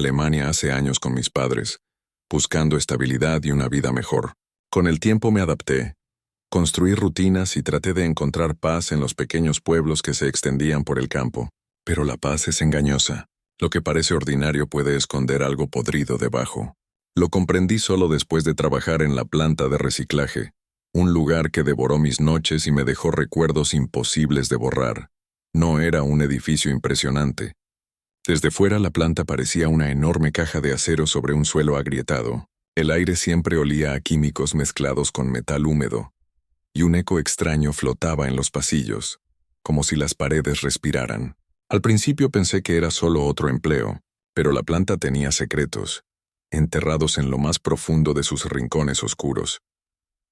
Alemania hace años con mis padres, buscando estabilidad y una vida mejor. Con el tiempo me adapté, construí rutinas y traté de encontrar paz en los pequeños pueblos que se extendían por el campo. Pero la paz es engañosa. Lo que parece ordinario puede esconder algo podrido debajo. Lo comprendí solo después de trabajar en la planta de reciclaje, un lugar que devoró mis noches y me dejó recuerdos imposibles de borrar. No era un edificio impresionante. Desde fuera la planta parecía una enorme caja de acero sobre un suelo agrietado. El aire siempre olía a químicos mezclados con metal húmedo, y un eco extraño flotaba en los pasillos, como si las paredes respiraran. Al principio pensé que era solo otro empleo, pero la planta tenía secretos, enterrados en lo más profundo de sus rincones oscuros.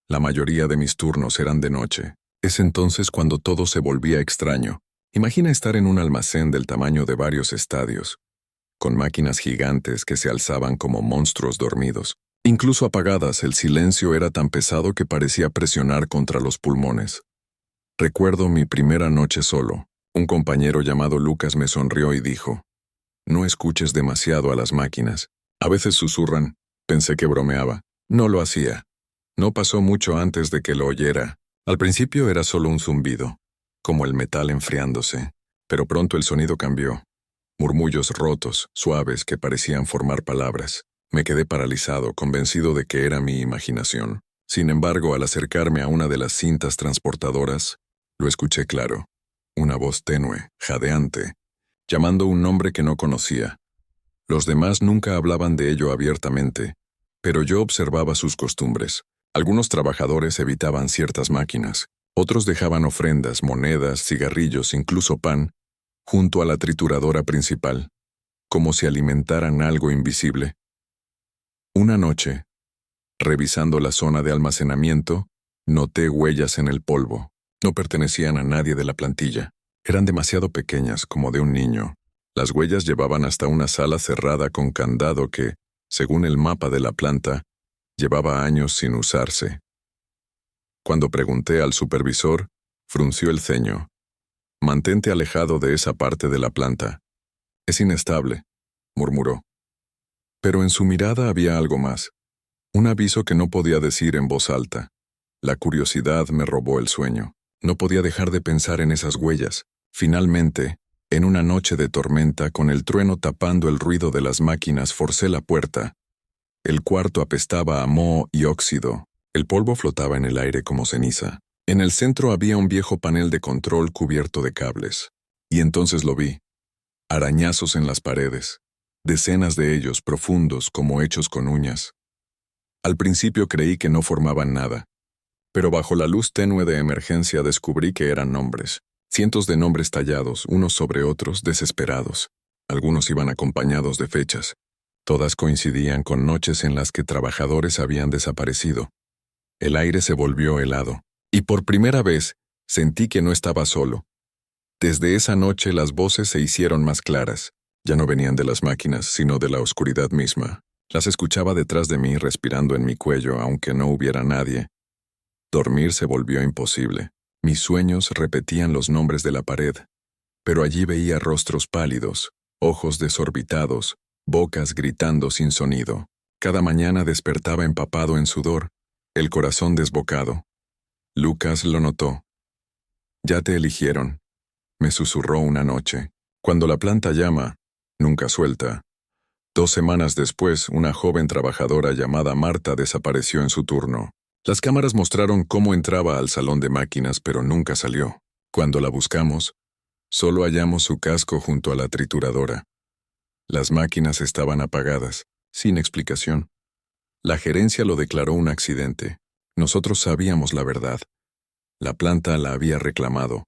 La mayoría de mis turnos eran de noche. Es entonces cuando todo se volvía extraño. Imagina estar en un almacén del tamaño de varios estadios, con máquinas gigantes que se alzaban como monstruos dormidos. Incluso apagadas, el silencio era tan pesado que parecía presionar contra los pulmones. Recuerdo mi primera noche solo. Un compañero llamado Lucas me sonrió y dijo: «No escuches demasiado a las máquinas. A veces susurran». Pensé que bromeaba. No lo hacía. No pasó mucho antes de que lo oyera. Al principio era solo un zumbido, como el metal enfriándose, pero pronto el sonido cambió. Murmullos rotos, suaves, que parecían formar palabras. Me quedé paralizado, convencido de que era mi imaginación. Sin embargo, al acercarme a una de las cintas transportadoras, lo escuché claro. Una voz tenue, jadeante, llamando un nombre que no conocía. Los demás nunca hablaban de ello abiertamente, pero yo observaba sus costumbres. Algunos trabajadores evitaban ciertas máquinas, otros dejaban ofrendas, monedas, cigarrillos, incluso pan, junto a la trituradora principal, como si alimentaran algo invisible. Una noche, revisando la zona de almacenamiento, noté huellas en el polvo. No pertenecían a nadie de la plantilla. Eran demasiado pequeñas, como de un niño. Las huellas llevaban hasta una sala cerrada con candado que, según el mapa de la planta, llevaba años sin usarse. Cuando pregunté al supervisor, frunció el ceño. «Mantente alejado de esa parte de la planta. Es inestable», murmuró. Pero en su mirada había algo más. Un aviso que no podía decir en voz alta. La curiosidad me robó el sueño. No podía dejar de pensar en esas huellas. Finalmente, en una noche de tormenta, con el trueno tapando el ruido de las máquinas, forcé la puerta. El cuarto apestaba a moho y óxido. El polvo flotaba en el aire como ceniza. En el centro había un viejo panel de control cubierto de cables. Y entonces lo vi. Arañazos en las paredes. Decenas de ellos, profundos, como hechos con uñas. Al principio creí que no formaban nada. Pero bajo la luz tenue de emergencia descubrí que eran nombres. Cientos de nombres tallados, unos sobre otros, desesperados. Algunos iban acompañados de fechas. Todas coincidían con noches en las que trabajadores habían desaparecido. El aire se volvió helado. Y por primera vez, sentí que no estaba solo. Desde esa noche las voces se hicieron más claras. Ya no venían de las máquinas, sino de la oscuridad misma. Las escuchaba detrás de mí, respirando en mi cuello, aunque no hubiera nadie. Dormir se volvió imposible. Mis sueños repetían los nombres de la pared, pero allí veía rostros pálidos, ojos desorbitados, bocas gritando sin sonido. Cada mañana despertaba empapado en sudor, el corazón desbocado. Lucas lo notó. «Ya te eligieron», me susurró una noche. Cuando la planta llama, nunca suelta. 2 semanas después, una joven trabajadora llamada Marta desapareció en su turno. Las cámaras mostraron cómo entraba al salón de máquinas, pero nunca salió. Cuando la buscamos, solo hallamos su casco junto a la trituradora. Las máquinas estaban apagadas, sin explicación. La gerencia lo declaró un accidente. Nosotros sabíamos la verdad. La planta la había reclamado.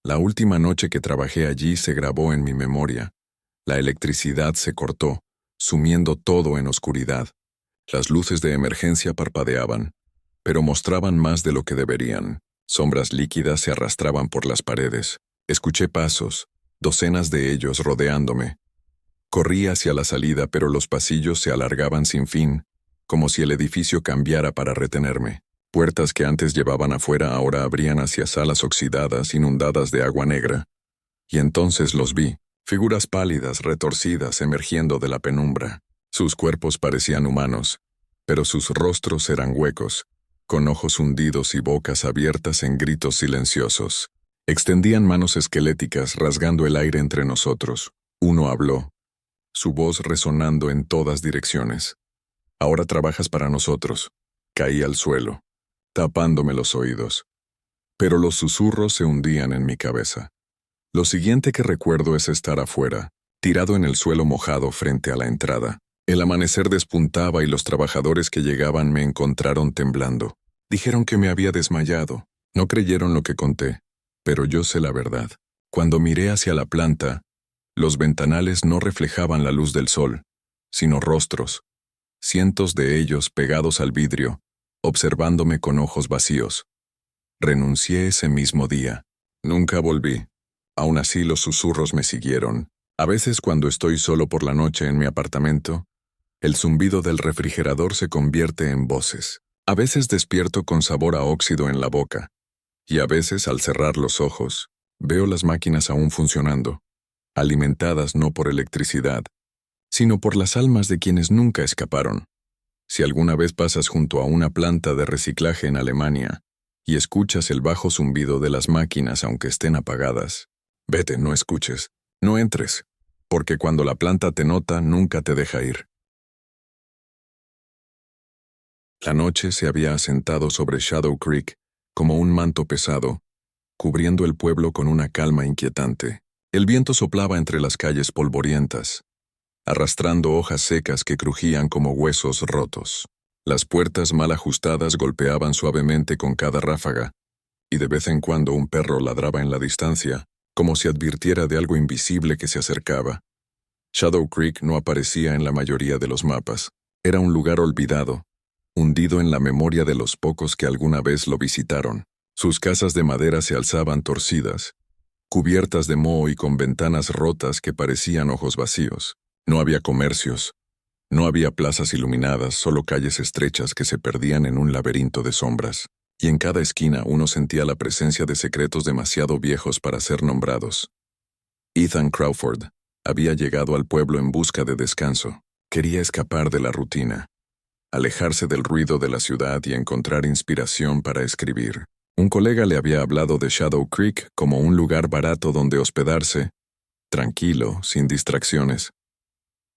La última noche que trabajé allí se grabó en mi memoria. La electricidad se cortó, sumiendo todo en oscuridad. Las luces de emergencia parpadeaban, pero mostraban más de lo que deberían. Sombras líquidas se arrastraban por las paredes. Escuché pasos, docenas de ellos rodeándome. Corrí hacia la salida, pero los pasillos se alargaban sin fin, como si el edificio cambiara para retenerme. Puertas que antes llevaban afuera ahora abrían hacia salas oxidadas, inundadas de agua negra. Y entonces los vi. Figuras pálidas, retorcidas, emergiendo de la penumbra. Sus cuerpos parecían humanos, pero sus rostros eran huecos, con ojos hundidos y bocas abiertas en gritos silenciosos. Extendían manos esqueléticas rasgando el aire entre nosotros. Uno habló, su voz resonando en todas direcciones. «Ahora trabajas para nosotros». Caí al suelo, tapándome los oídos. Pero los susurros se hundían en mi cabeza. Lo siguiente que recuerdo es estar afuera, tirado en el suelo mojado frente a la entrada. El amanecer despuntaba y los trabajadores que llegaban me encontraron temblando. Dijeron que me había desmayado. No creyeron lo que conté, pero yo sé la verdad. Cuando miré hacia la planta, los ventanales no reflejaban la luz del sol, sino rostros, cientos de ellos pegados al vidrio, observándome con ojos vacíos. Renuncié ese mismo día. Nunca volví. Aún así los susurros me siguieron. A veces cuando estoy solo por la noche en mi apartamento, el zumbido del refrigerador se convierte en voces. A veces despierto con sabor a óxido en la boca. Y a veces, al cerrar los ojos, veo las máquinas aún funcionando, alimentadas no por electricidad, sino por las almas de quienes nunca escaparon. Si alguna vez pasas junto a una planta de reciclaje en Alemania y escuchas el bajo zumbido de las máquinas aunque estén apagadas, vete, no escuches, no entres, porque cuando la planta te nota nunca te deja ir. La noche se había asentado sobre Shadow Creek como un manto pesado, cubriendo el pueblo con una calma inquietante. El viento soplaba entre las calles polvorientas, arrastrando hojas secas que crujían como huesos rotos. Las puertas mal ajustadas golpeaban suavemente con cada ráfaga, y de vez en cuando un perro ladraba en la distancia, como si advirtiera de algo invisible que se acercaba. Shadow Creek no aparecía en la mayoría de los mapas. Era un lugar olvidado, hundido en la memoria de los pocos que alguna vez lo visitaron. Sus casas de madera se alzaban torcidas, cubiertas de moho y con ventanas rotas que parecían ojos vacíos. No había comercios, no había plazas iluminadas, solo calles estrechas que se perdían en un laberinto de sombras. Y en cada esquina uno sentía la presencia de secretos demasiado viejos para ser nombrados. Ethan Crawford había llegado al pueblo en busca de descanso. Quería escapar de la rutina, alejarse del ruido de la ciudad y encontrar inspiración para escribir. Un colega le había hablado de Shadow Creek como un lugar barato donde hospedarse, tranquilo, sin distracciones.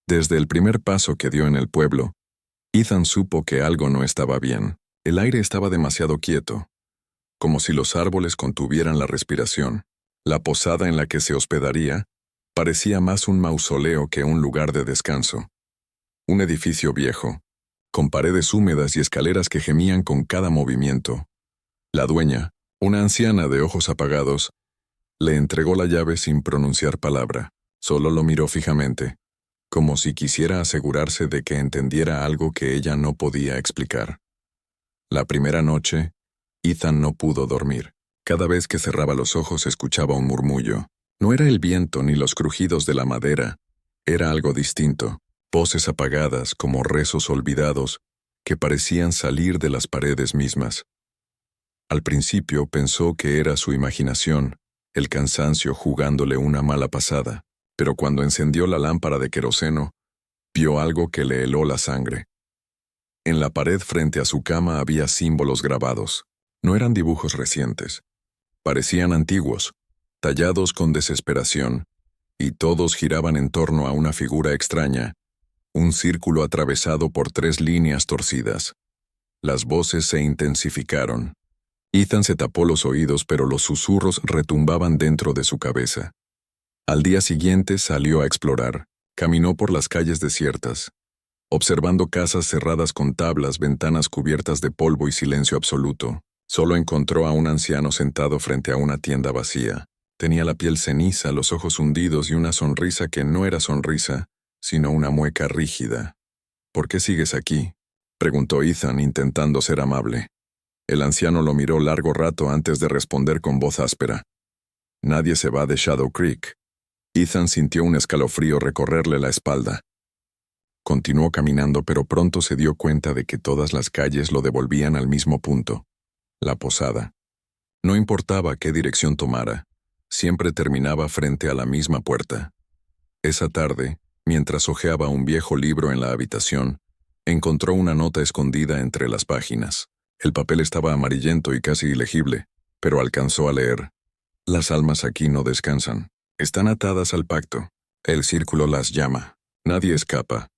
Desde el primer paso que dio en el pueblo, Ethan supo que algo no estaba bien. El aire estaba demasiado quieto, como si los árboles contuvieran la respiración. La posada en la que se hospedaría parecía más un mausoleo que un lugar de descanso. Un edificio viejo, con paredes húmedas y escaleras que gemían con cada movimiento. La dueña, una anciana de ojos apagados, le entregó la llave sin pronunciar palabra. Solo lo miró fijamente, como si quisiera asegurarse de que entendiera algo que ella no podía explicar. La primera noche, Ethan no pudo dormir. Cada vez que cerraba los ojos escuchaba un murmullo. No era el viento ni los crujidos de la madera, era algo distinto. Voces apagadas como rezos olvidados que parecían salir de las paredes mismas. Al principio pensó que era su imaginación, el cansancio jugándole una mala pasada, pero cuando encendió la lámpara de queroseno, vio algo que le heló la sangre. En la pared frente a su cama había símbolos grabados. No eran dibujos recientes. Parecían antiguos, tallados con desesperación, y todos giraban en torno a una figura extraña, un círculo atravesado por 3 líneas torcidas. Las voces se intensificaron. Ethan se tapó los oídos, pero los susurros retumbaban dentro de su cabeza. Al día siguiente salió a explorar. Caminó por las calles desiertas, observando casas cerradas con tablas, ventanas cubiertas de polvo y silencio absoluto. Solo encontró a un anciano sentado frente a una tienda vacía. Tenía la piel ceniza, los ojos hundidos y una sonrisa que no era sonrisa, sino una mueca rígida. «¿Por qué sigues aquí?», preguntó Ethan intentando ser amable. El anciano lo miró largo rato antes de responder con voz áspera. «Nadie se va de Shadow Creek». Ethan sintió un escalofrío recorrerle la espalda. Continuó caminando, pero pronto se dio cuenta de que todas las calles lo devolvían al mismo punto: la posada. No importaba qué dirección tomara, siempre terminaba frente a la misma puerta. Esa tarde, mientras hojeaba un viejo libro en la habitación, encontró una nota escondida entre las páginas. El papel estaba amarillento y casi ilegible, pero alcanzó a leer: Las almas aquí no descansan. Están atadas al pacto. El círculo las llama. Nadie escapa.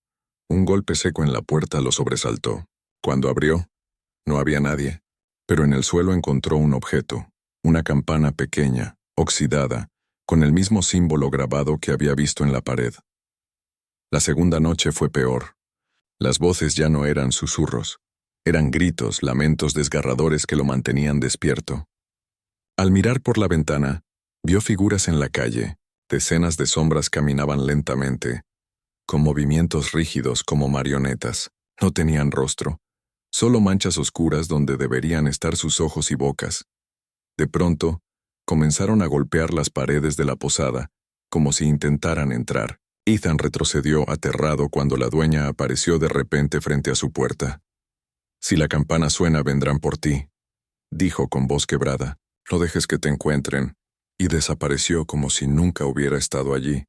Un golpe seco en la puerta lo sobresaltó. Cuando abrió, no había nadie, pero en el suelo encontró un objeto, una campana pequeña, oxidada, con el mismo símbolo grabado que había visto en la pared. La segunda noche fue peor. Las voces ya no eran susurros, eran gritos, lamentos desgarradores que lo mantenían despierto. Al mirar por la ventana, vio figuras en la calle. Decenas de sombras caminaban lentamente, con movimientos rígidos como marionetas. No tenían rostro, solo manchas oscuras donde deberían estar sus ojos y bocas. De pronto, comenzaron a golpear las paredes de la posada, como si intentaran entrar. Ethan retrocedió aterrado cuando la dueña apareció de repente frente a su puerta. «Si la campana suena, vendrán por ti», dijo con voz quebrada. «No dejes que te encuentren», y desapareció como si nunca hubiera estado allí.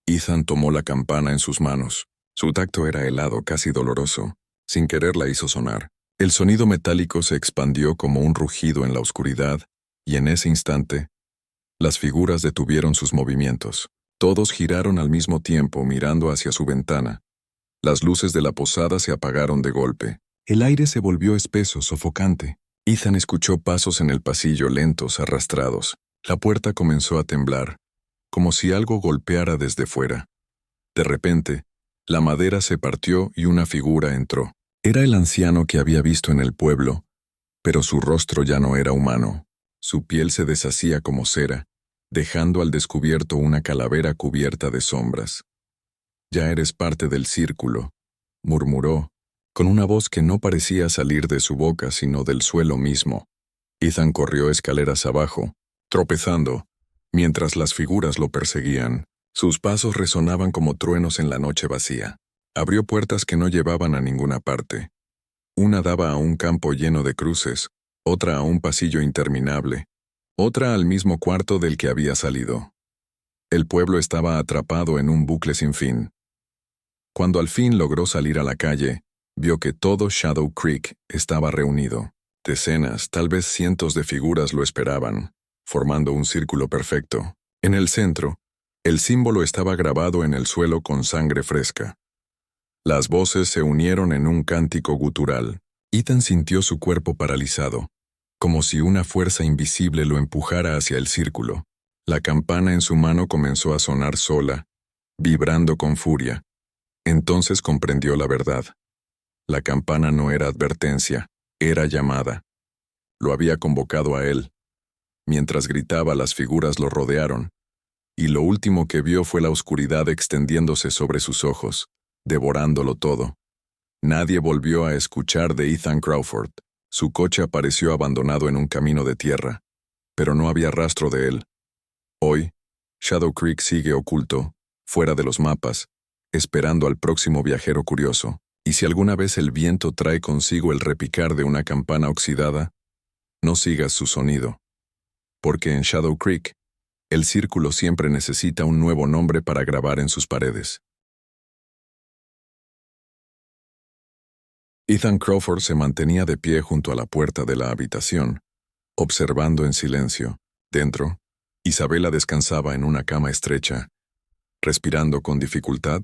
Ethan tomó la campana en sus manos. Su tacto era helado, casi doloroso. Sin querer la hizo sonar. El sonido metálico se expandió como un rugido en la oscuridad, y en ese instante, las figuras detuvieron sus movimientos. Todos giraron al mismo tiempo mirando hacia su ventana. Las luces de la posada se apagaron de golpe. El aire se volvió espeso, sofocante. Ethan escuchó pasos en el pasillo lentos, arrastrados. La puerta comenzó a temblar, como si algo golpeara desde fuera. De repente, la madera se partió y una figura entró. Era el anciano que había visto en el pueblo, pero su rostro ya no era humano. Su piel se deshacía como cera, dejando al descubierto una calavera cubierta de sombras. «Ya eres parte del círculo», murmuró, con una voz que no parecía salir de su boca sino del suelo mismo. Ethan corrió escaleras abajo, tropezando, mientras las figuras lo perseguían. Sus pasos resonaban como truenos en la noche vacía. Abrió puertas que no llevaban a ninguna parte. Una daba a un campo lleno de cruces, otra a un pasillo interminable, otra al mismo cuarto del que había salido. El pueblo estaba atrapado en un bucle sin fin. Cuando al fin logró salir a la calle, vio que todo Shadow Creek estaba reunido. Decenas, tal vez cientos de figuras lo esperaban, formando un círculo perfecto. En el centro, el símbolo estaba grabado en el suelo con sangre fresca. Las voces se unieron en un cántico gutural. Ethan sintió su cuerpo paralizado, como si una fuerza invisible lo empujara hacia el círculo. La campana en su mano comenzó a sonar sola, vibrando con furia. Entonces comprendió la verdad. La campana no era advertencia, era llamada. Lo había convocado a él. Mientras gritaba, las figuras lo rodearon, y lo último que vio fue la oscuridad extendiéndose sobre sus ojos, devorándolo todo. Nadie volvió a escuchar de Ethan Crawford. Su coche apareció abandonado en un camino de tierra, pero no había rastro de él. Hoy, Shadow Creek sigue oculto, fuera de los mapas, esperando al próximo viajero curioso. Y si alguna vez el viento trae consigo el repicar de una campana oxidada, no sigas su sonido. Porque en Shadow Creek, el círculo siempre necesita un nuevo nombre para grabar en sus paredes. Ethan Crawford se mantenía de pie junto a la puerta de la habitación, observando en silencio. Dentro, Isabela descansaba en una cama estrecha, respirando con dificultad,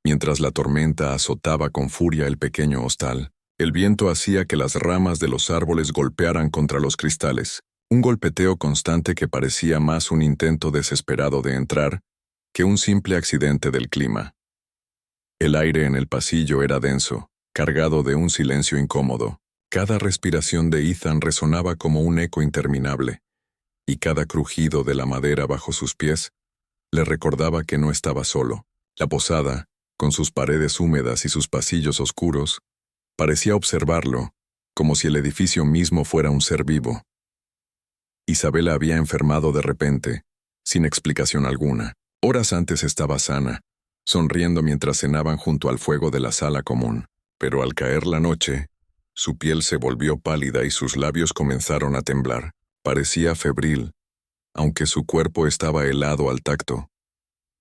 mientras la tormenta azotaba con furia el pequeño hostal. El viento hacía que las ramas de los árboles golpearan contra los cristales, un golpeteo constante que parecía más un intento desesperado de entrar que un simple accidente del clima. El aire en el pasillo era denso, cargado de un silencio incómodo. Cada respiración de Ethan resonaba como un eco interminable, y cada crujido de la madera bajo sus pies le recordaba que no estaba solo. La posada, con sus paredes húmedas y sus pasillos oscuros, parecía observarlo, como si el edificio mismo fuera un ser vivo. Isabela había enfermado de repente, sin explicación alguna. Horas antes estaba sana, sonriendo mientras cenaban junto al fuego de la sala común. Pero al caer la noche, su piel se volvió pálida y sus labios comenzaron a temblar. Parecía febril, aunque su cuerpo estaba helado al tacto.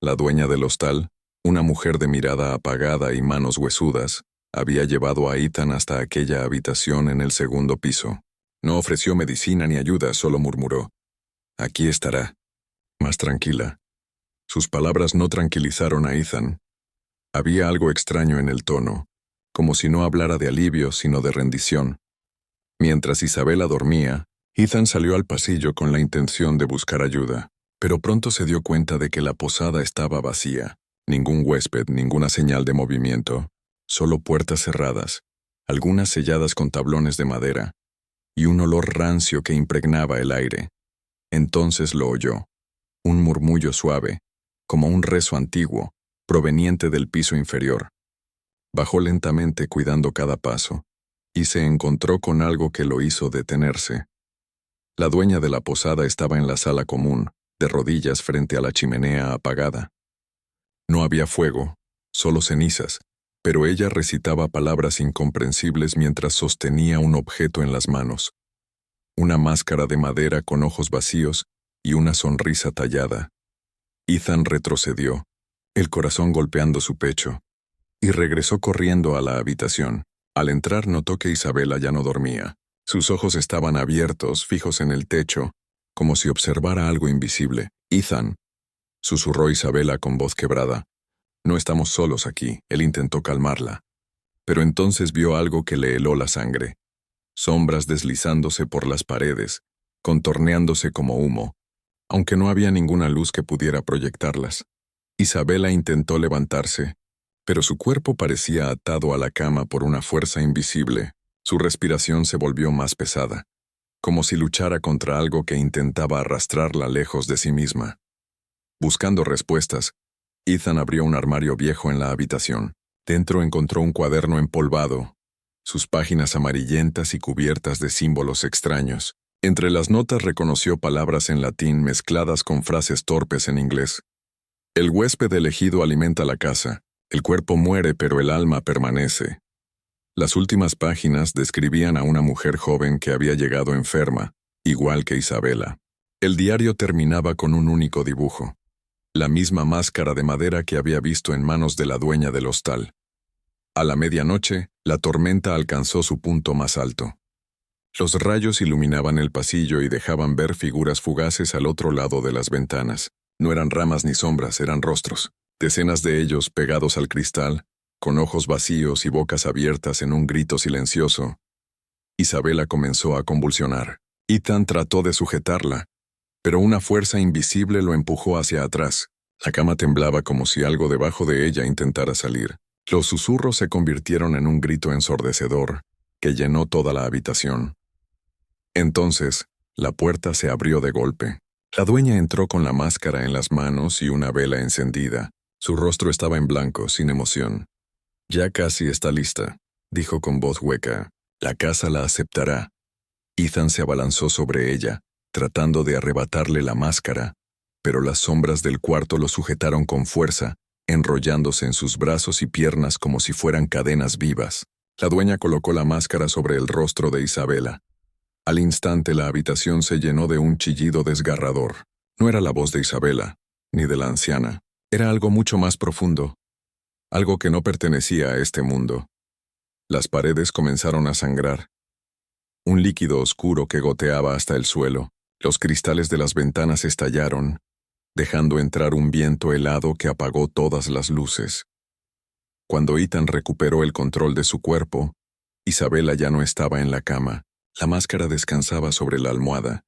La dueña del hostal, una mujer de mirada apagada y manos huesudas, había llevado a Ethan hasta aquella habitación en el segundo piso. No ofreció medicina ni ayuda, solo murmuró: «Aquí estará». Más tranquila. Sus palabras no tranquilizaron a Ethan. Había algo extraño en el tono, como si no hablara de alivio, sino de rendición. Mientras Isabela dormía, Ethan salió al pasillo con la intención de buscar ayuda, pero pronto se dio cuenta de que la posada estaba vacía. Ningún huésped, ninguna señal de movimiento, solo puertas cerradas, algunas selladas con tablones de madera, y un olor rancio que impregnaba el aire. Entonces lo oyó, un murmullo suave, como un rezo antiguo, proveniente del piso inferior. Bajó lentamente cuidando cada paso, y se encontró con algo que lo hizo detenerse. La dueña de la posada estaba en la sala común, de rodillas frente a la chimenea apagada. No había fuego, solo cenizas, pero ella recitaba palabras incomprensibles mientras sostenía un objeto en las manos. Una máscara de madera con ojos vacíos y una sonrisa tallada. Ethan retrocedió, el corazón golpeando su pecho, y regresó corriendo a la habitación. Al entrar notó que Isabela ya no dormía. Sus ojos estaban abiertos, fijos en el techo, como si observara algo invisible. «Ethan», susurró Isabela con voz quebrada. «No estamos solos aquí», él intentó calmarla. Pero entonces vio algo que le heló la sangre. Sombras deslizándose por las paredes, contorneándose como humo, aunque no había ninguna luz que pudiera proyectarlas. Isabela intentó levantarse, pero su cuerpo parecía atado a la cama por una fuerza invisible. Su respiración se volvió más pesada, como si luchara contra algo que intentaba arrastrarla lejos de sí misma. Buscando respuestas, Ethan abrió un armario viejo en la habitación. Dentro encontró un cuaderno empolvado, sus páginas amarillentas y cubiertas de símbolos extraños. Entre las notas reconoció palabras en latín mezcladas con frases torpes en inglés. «El huésped elegido alimenta la casa. El cuerpo muere, pero el alma permanece». Las últimas páginas describían a una mujer joven que había llegado enferma, igual que Isabela. El diario terminaba con un único dibujo: la misma máscara de madera que había visto en manos de la dueña del hostal. A la medianoche, la tormenta alcanzó su punto más alto. Los rayos iluminaban el pasillo y dejaban ver figuras fugaces al otro lado de las ventanas. No eran ramas ni sombras, eran rostros. Decenas de ellos pegados al cristal, con ojos vacíos y bocas abiertas en un grito silencioso. Isabela comenzó a convulsionar. Ethan trató de sujetarla, pero una fuerza invisible lo empujó hacia atrás. La cama temblaba como si algo debajo de ella intentara salir. Los susurros se convirtieron en un grito ensordecedor que llenó toda la habitación. Entonces, la puerta se abrió de golpe. La dueña entró con la máscara en las manos y una vela encendida. Su rostro estaba en blanco, sin emoción. «Ya casi está lista», dijo con voz hueca. «La casa la aceptará». Ethan se abalanzó sobre ella, tratando de arrebatarle la máscara, pero las sombras del cuarto lo sujetaron con fuerza, enrollándose en sus brazos y piernas como si fueran cadenas vivas. La dueña colocó la máscara sobre el rostro de Isabela. Al instante la habitación se llenó de un chillido desgarrador. No era la voz de Isabela, ni de la anciana. Era algo mucho más profundo, algo que no pertenecía a este mundo. Las paredes comenzaron a sangrar. Un líquido oscuro que goteaba hasta el suelo. Los cristales de las ventanas estallaron, dejando entrar un viento helado que apagó todas las luces. Cuando Ethan recuperó el control de su cuerpo, Isabela ya no estaba en la cama. La máscara descansaba sobre la almohada,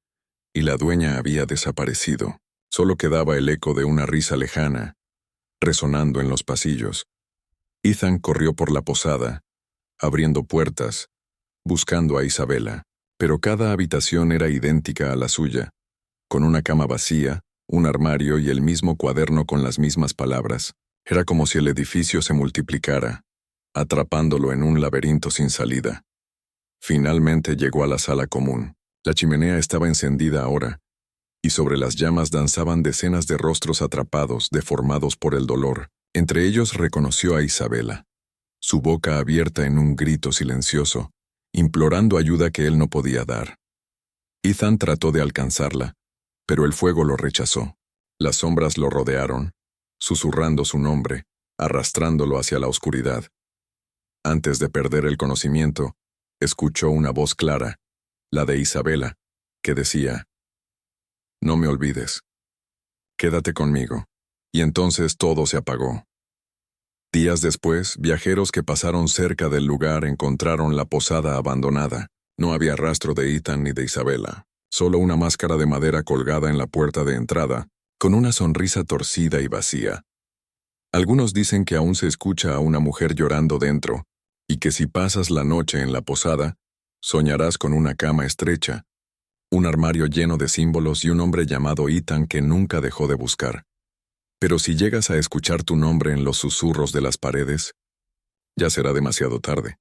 y la dueña había desaparecido. Solo quedaba el eco de una risa lejana, resonando en los pasillos. Ethan corrió por la posada, abriendo puertas, buscando a Isabela, pero cada habitación era idéntica a la suya, con una cama vacía, un armario y el mismo cuaderno con las mismas palabras. Era como si el edificio se multiplicara, atrapándolo en un laberinto sin salida. Finalmente llegó a la sala común. La chimenea estaba encendida ahora, y sobre las llamas danzaban decenas de rostros atrapados, deformados por el dolor. Entre ellos reconoció a Isabela, su boca abierta en un grito silencioso, implorando ayuda que él no podía dar. Ethan trató de alcanzarla, pero el fuego lo rechazó. Las sombras lo rodearon, susurrando su nombre, arrastrándolo hacia la oscuridad. Antes de perder el conocimiento, escuchó una voz clara, la de Isabela, que decía: «No me olvides. Quédate conmigo». Y entonces todo se apagó. Días después, viajeros que pasaron cerca del lugar encontraron la posada abandonada. No había rastro de Ethan ni de Isabela, solo una máscara de madera colgada en la puerta de entrada, con una sonrisa torcida y vacía. Algunos dicen que aún se escucha a una mujer llorando dentro, y que si pasas la noche en la posada, soñarás con una cama estrecha, un armario lleno de símbolos y un hombre llamado Ethan que nunca dejó de buscar. Pero si llegas a escuchar tu nombre en los susurros de las paredes, ya será demasiado tarde.